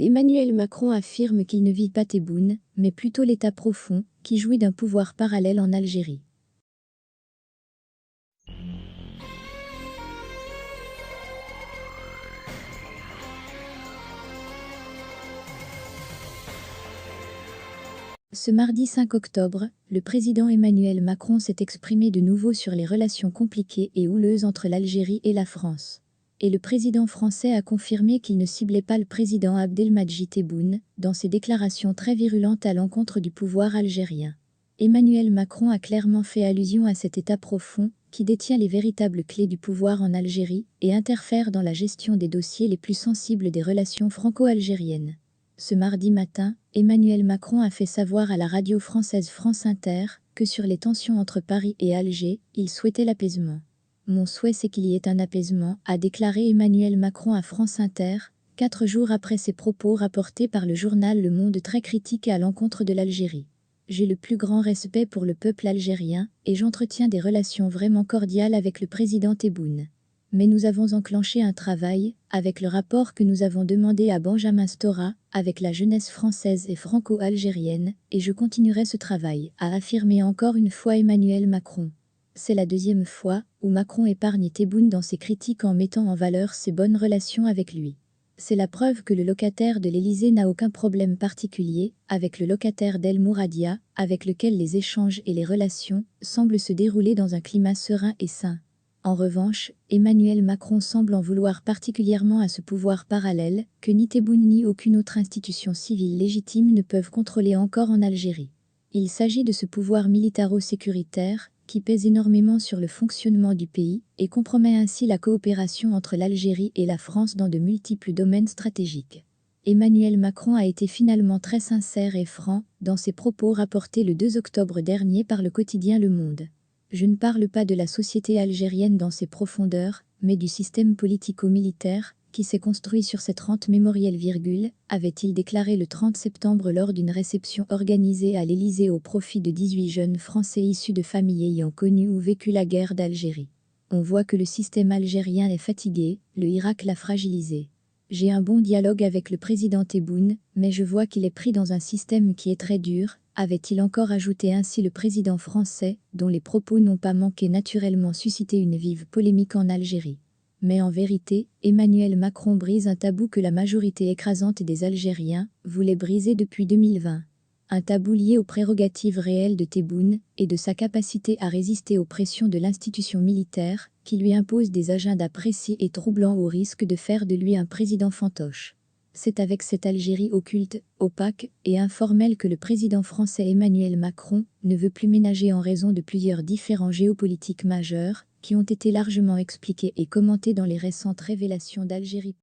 Emmanuel Macron affirme qu'il ne vit pas Tebboune, mais plutôt l'État profond, qui jouit d'un pouvoir parallèle en Algérie. Ce mardi 5 octobre, le président Emmanuel Macron s'est exprimé de nouveau sur les relations compliquées et houleuses entre l'Algérie et la France. Et le président français a confirmé qu'il ne ciblait pas le président Abdelmadjid Tebboune, dans ses déclarations très virulentes à l'encontre du pouvoir algérien. Emmanuel Macron a clairement fait allusion à cet État profond, qui détient les véritables clés du pouvoir en Algérie et interfère dans la gestion des dossiers les plus sensibles des relations franco-algériennes. Ce mardi matin, Emmanuel Macron a fait savoir à la radio française France Inter que sur les tensions entre Paris et Alger, il souhaitait l'apaisement. Mon souhait c'est qu'il y ait un apaisement, a déclaré Emmanuel Macron à France Inter, 4 jours après ses propos rapportés par le journal Le Monde très critiques à l'encontre de l'Algérie. J'ai le plus grand respect pour le peuple algérien et j'entretiens des relations vraiment cordiales avec le président Tebboune. Mais nous avons enclenché un travail, avec le rapport que nous avons demandé à Benjamin Stora, avec la jeunesse française et franco-algérienne, et je continuerai ce travail, a affirmé encore une fois Emmanuel Macron. C'est la deuxième fois où Macron épargne Tebboune dans ses critiques en mettant en valeur ses bonnes relations avec lui. C'est la preuve que le locataire de l'Élysée n'a aucun problème particulier avec le locataire d'El Mouradia, avec lequel les échanges et les relations semblent se dérouler dans un climat serein et sain. En revanche, Emmanuel Macron semble en vouloir particulièrement à ce pouvoir parallèle que ni Tebboune ni aucune autre institution civile légitime ne peuvent contrôler encore en Algérie. Il s'agit de ce pouvoir militaro-sécuritaire qui pèse énormément sur le fonctionnement du pays et compromet ainsi la coopération entre l'Algérie et la France dans de multiples domaines stratégiques. Emmanuel Macron a été finalement très sincère et franc dans ses propos rapportés le 2 octobre dernier par le quotidien Le Monde. Je ne parle pas de la société algérienne dans ses profondeurs, mais du système politico-militaire qui s'est construit sur cette rente mémorielle, avait-il déclaré le 30 septembre lors d'une réception organisée à l'Élysée au profit de 18 jeunes Français issus de familles ayant connu ou vécu la guerre d'Algérie. On voit que le système algérien est fatigué, le Irak l'a fragilisé. J'ai un bon dialogue avec le président Tebboune, mais je vois qu'il est pris dans un système qui est très dur, avait-il encore ajouté ainsi le président français, dont les propos n'ont pas manqué naturellement susciter une vive polémique en Algérie. Mais en vérité, Emmanuel Macron brise un tabou que la majorité écrasante des Algériens voulait briser depuis 2020. Un tabou lié aux prérogatives réelles de Tebboune et de sa capacité à résister aux pressions de l'institution militaire qui lui impose des agendas précis et troublants au risque de faire de lui un président fantoche. C'est avec cette Algérie occulte, opaque et informelle que le président français Emmanuel Macron ne veut plus ménager en raison de plusieurs différends géopolitiques majeurs qui ont été largement expliqués et commentés dans les récentes révélations d'Algérie.